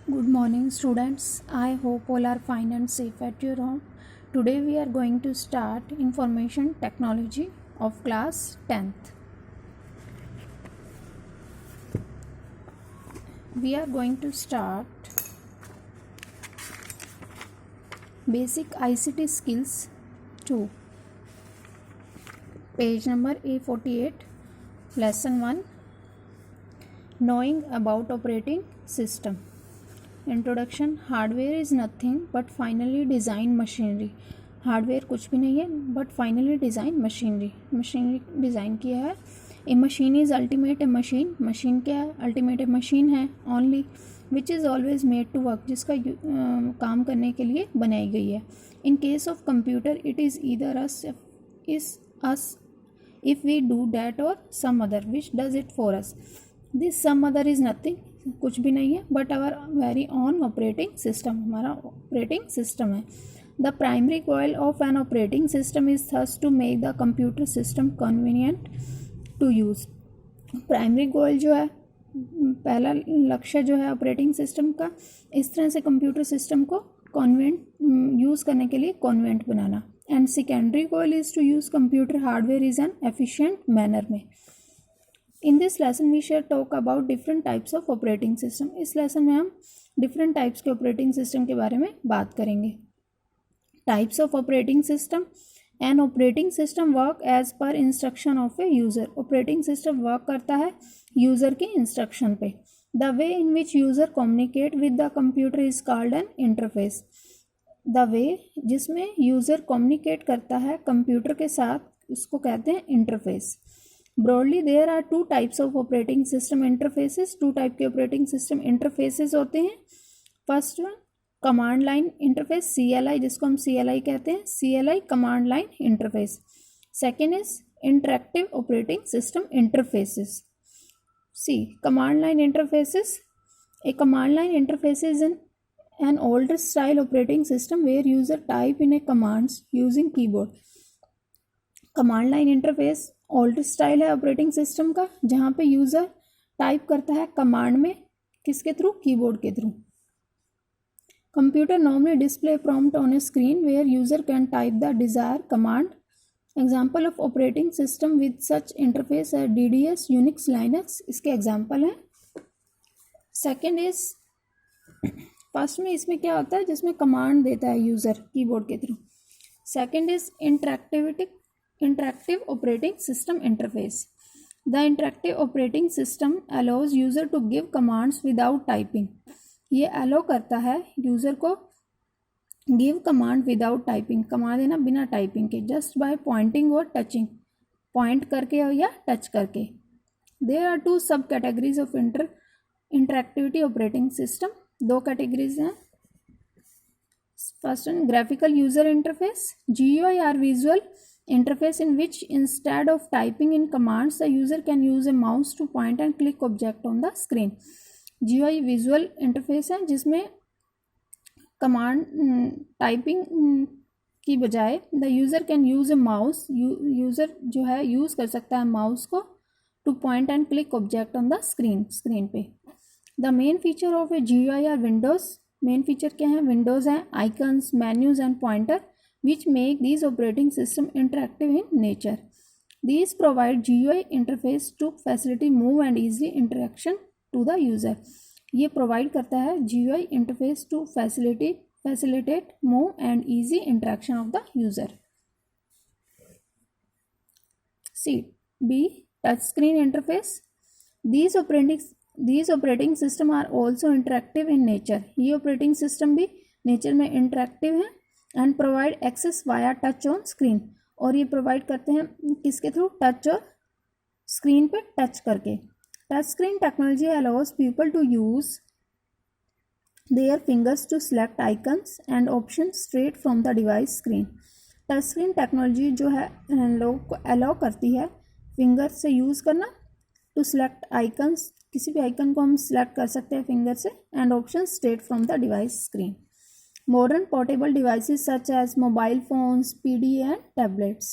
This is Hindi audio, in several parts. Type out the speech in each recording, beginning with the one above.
Good morning, students. I hope all are fine and safe at your home. Today we are going to start information technology of class 10th. We are going to start basic ICT skills 2. Page number A48, lesson 1, knowing about operating system. Introduction. Hardware is nothing but finally design machinery. Hardware कुछ भी नहीं है but finally design machinery design किया है. A machine is ultimate a machine. Machine क्या है? अल्टीमेट ए मशीन है only which is always made to work, जिसका काम करने के लिए बनाई गई है. In case of computer it is either as if we do that or some other which does it for us. This some other is nothing, कुछ भी नहीं है but our very own operating system, हमारा ऑपरेटिंग सिस्टम है. The primary goal of an operating system is thus to make the computer system convenient to use. Primary goal जो है, पहला लक्ष्य जो है ऑपरेटिंग सिस्टम का, इस तरह से कंप्यूटर सिस्टम को कन्वीनियंट यूज़ करने के लिए कन्वीनियंट बनाना. And secondary goal is to use computer hardware is an efficient manner में. In this lesson we share talk about different types of operating system. इस लेसन में हम डिफरेंट टाइप्स के ऑपरेटिंग सिस्टम के बारे में बात करेंगे. Types of operating system. An operating system work as per instruction of a user. Operating system work करता है यूज़र के इंस्ट्रक्शन पे. The way in which user communicate with the computer is called an interface. The way जिसमें यूज़र कम्युनिकेट करता है कंप्यूटर के साथ, उसको कहते हैं interface. Broadly there are two types of operating system interfaces. Two type के ऑपरेटिंग सिस्टम इंटरफेसेस होते हैं. First one command line interface, CLI, जिसको हम CLI कहते हैं, CLI command line interface. Second is interactive operating system interfaces. See command line interfaces. A command line interface is an older style operating system where user type in a commands using keyboard. Command line interface old style है ऑपरेटिंग सिस्टम का, जहाँ पे यूज़र टाइप करता है कमांड में, किसके थ्रू? कीबोर्ड के through. Computer normally display prompt on a screen where user can type the desire command. Example of operating system with such interface है DDS, यूनिक्स, लाइनक्स, इसके एग्जाम्पल हैं. सेकेंड इज, फर्स्ट में इसमें क्या होता है, जिसमें कमांड देता है यूज़र कीबोर्ड के through. Second is interactive operating system interface. The interactive operating system allows user to give commands without typing. ये allow करता है यूज़र को give command without typing, command देना बिना टाइपिंग के, just by pointing और touching, पॉइंट करके या टच करके. There are two subcategories of interactivity operating system. दो कैटेगरीज हैं. First one graphical user interface. GUI are visual interface in which instead of typing in commands the user can use a mouse to point and click object on the screen. GUI visual interface है जिसमें कमांड टाइपिंग की बजाय the user can use a mouse, user जो है यूज़ कर सकता है माउस को to point and click object on the screen पे. The main feature of a GUI are windows. Main feature क्या है? विंडोज़ हैं, icons, menus and pointer which make these operating system interactive in nature. These provide GUI interface to facilitate move and easy interaction to the user. ये provide करता है GUI interface to facilitate move and easy interaction of the user. C. B. Touchscreen interface. These operating system are also interactive in nature. ये operating system भी nature में interactive है and provide access via touch on screen. और ये प्रोवाइड करते हैं किसके थ्रू? टच और स्क्रीन पे टच करके. Touch screen technology allows people to use their fingers to select icons and option straight from the device screen. Touch screen technology जो है लोगों को अलाउ करती है फिंगर से यूज़ करना टू सेलेक्ट आइकन्स. किसी भी आइकन को हम सेलेक्ट कर सकते हैं फिंगर से, and option straight from the device screen. Modern portable devices such as mobile phones, PDA and tablets.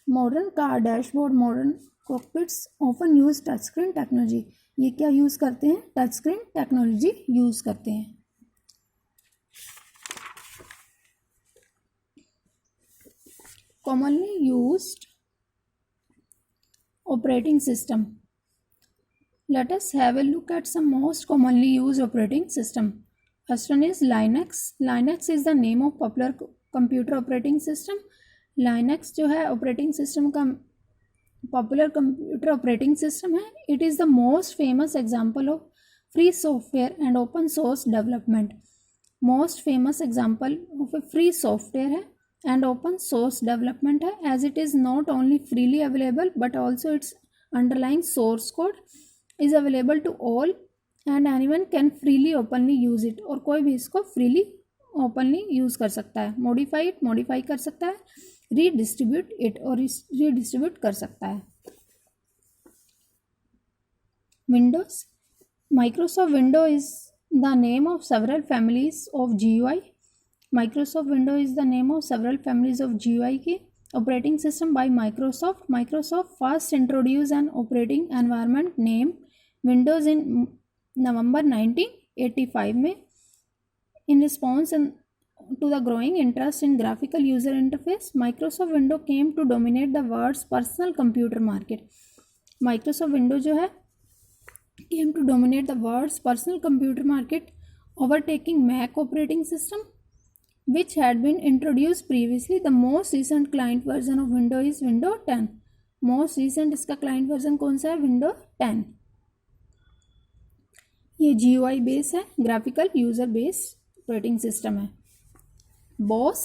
Modern car dashboard, modern cockpits often use touchscreen technology. ये क्या यूज़ करते हैं, टच स्क्रीन टेक्नोलॉजी यूज़ करते हैं। Commonly used operating system, let us have a look at some most commonly used operating system. First one is Linux. Linux is the name of popular computer operating system. Linux जो है operating system का popular computer operating system है. It is the most famous example of free software and open source development. Most famous example of a free software है and open source development है, as it is not only freely available but also its underlying source code is available to all and anyone can freely openly use it. और कोई भी इसको freely openly use कर सकता है, modify कर सकता है, redistribute it और redistribute कर सकता है. Windows. Microsoft Windows is the name of several families of GUI. Microsoft Windows is the name of several families of GUI की operating system by Microsoft. Microsoft first introduced an operating environment named Windows in November 1985 में in response to the growing interest in graphical user interface. Microsoft Windows came to dominate the world's personal computer market. Microsoft Windows जो है came to dominate the world's personal computer market, overtaking Mac operating system, which had been introduced previously. The most recent client version of Windows is Windows 10. Most recent इसका client version कौन सा है, Windows 10. ये GUI बेस है, graphical user base operating system है. BOSS,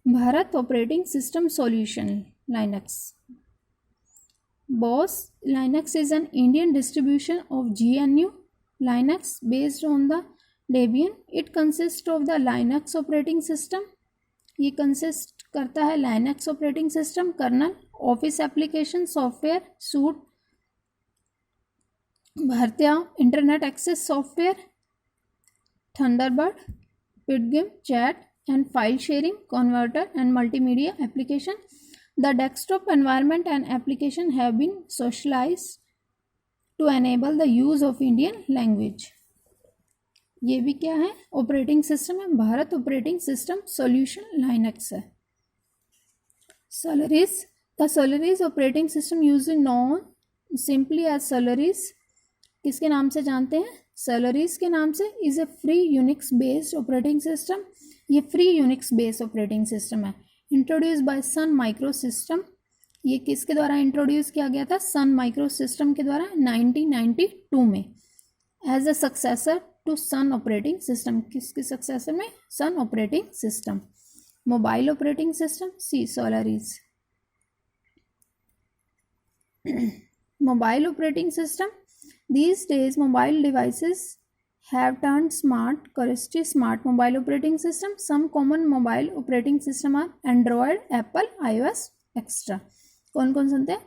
Bharat operating system solution, Linux. BOSS Linux is an Indian distribution of GNU Linux based on the Debian. It consists of the Linux operating system. ये consist करता है Linux operating system, kernel, office application, software, suite, Bharatiya internet access software, Thunderbird, Pidgin, chat and file sharing, converter and multimedia application. The desktop environment and application have been socialised to enable the use of Indian language. ये भी क्या है, ऑपरेटिंग सिस्टम है, Bharat operating system solution Linux है. Solaris. The Solaris operating system usually known simply as Solaris. किसके नाम से जानते हैं, Solaris के नाम से. Is a free Unix based operating system. ये free Unix based operating system है. Introduce by Sun Micro System. ये किसके द्वारा इंट्रोड्यूस किया गया था, सन माइक्रो सिस्टम के द्वारा 1992 में, as a successor to Sun operating system. किसके सक्सेसर में, Sun operating system. Mobile operating system, see Solaris. Mobile operating system. These days, mobile devices have turned smart. Currently, smart mobile operating system. Some common mobile operating system are Android, Apple, iOS, etc. कौन कौन सुनते हैं,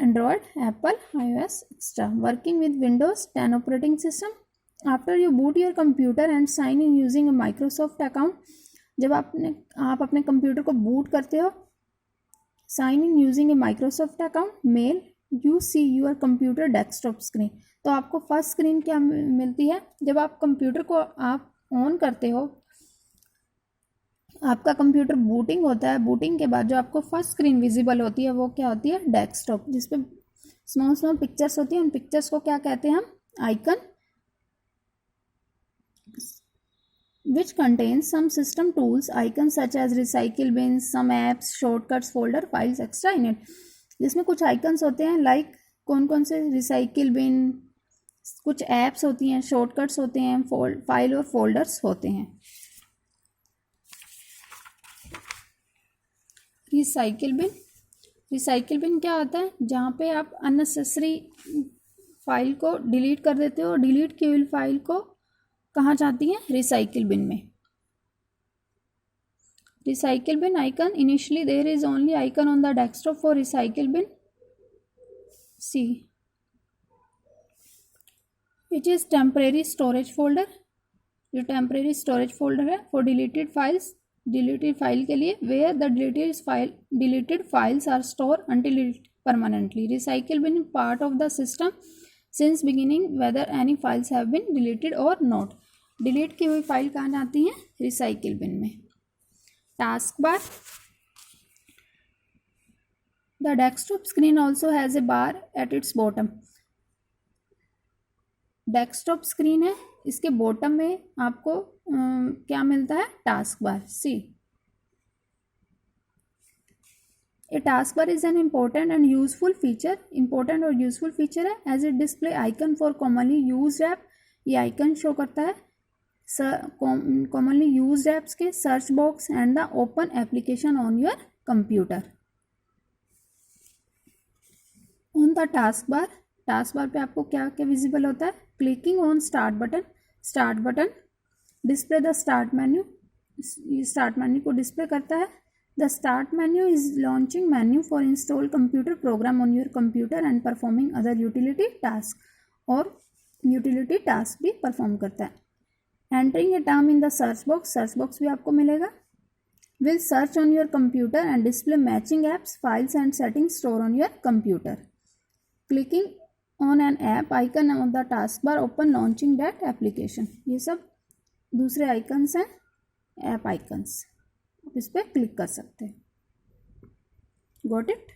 Android, Apple, iOS, etc. Working with Windows 10 operating system. After you boot your computer and sign in using a Microsoft account. जब आप अपने कंप्यूटर को बूट करते हो, sign in using a Microsoft account, mail, you see your computer desktop screen. तो आपको फर्स्ट स्क्रीन क्या मिलती है, जब आप कंप्यूटर को आप ऑन करते हो, आपका कंप्यूटर बूटिंग होता है. बूटिंग के बाद जो आपको फर्स्ट स्क्रीन विजिबल होती है वो क्या होती है, डेस्कटॉप, जिसपे स्मॉल स्मॉल पिक्चर्स होती हैं. उन पिक्चर्स को क्या कहते हैं हम, icon, which contains some system tools, icons such as recycle bins, some apps, shortcuts, folder, files, etc. in it. जिसमें कुछ आइकन्स होते हैं, लाइक कौन कौन से, रिसाइकिल बिन, कुछ ऐप्स होती हैं, शॉर्टकट्स होते हैं, फाइल और फोल्डर्स होते हैं. रिसाइकिल बिन. रिसाइकिल बिन क्या होता है, जहाँ पे आप अननेसेसरी फाइल को डिलीट कर देते हो. डिलीट की हुई फाइल को कहाँ जाती है, रिसाइकिल बिन में. Recycle bin icon. Initially there is only icon on the desktop for recycle bin. C, which is temporary storage folder. जो temporary storage folder है for deleted files. deleted file के लिए, where the deleted files are stored until permanently. Recycle bin part of the system since beginning whether any files have been deleted or not. Delete की हुई फाइल कहाँ जाती हैं? रिसाइकिल बिन में. Task bar. The desktop screen also has a bar at its bottom. Desktop screen है, इसके बॉटम में आपको क्या मिलता है? Task bar. See. A taskbar is an important and useful feature. important और यूजफुल फीचर है. As a display icon for commonly use app. ये आइकन शो करता है कॉमनली यूज ऐप्स के search box and the open application on your computer. On the task bar पे आपको क्या क्या विजिबल होता है? Clicking on start button display the start menu को डिस्प्ले करता है. The start menu is launching menu for install computer program on your computer and performing other utility task. और utility task भी perform करता है. Entering a term in the search box भी आपको मिलेगा. Will search on your computer and display matching apps, files and settings store on your computer. Clicking on an app icon on the taskbar open launching that application. ये सब दूसरे आइकन्स हैं, ऐप आइकन्स. इस पर क्लिक कर सकते हैं. Got it.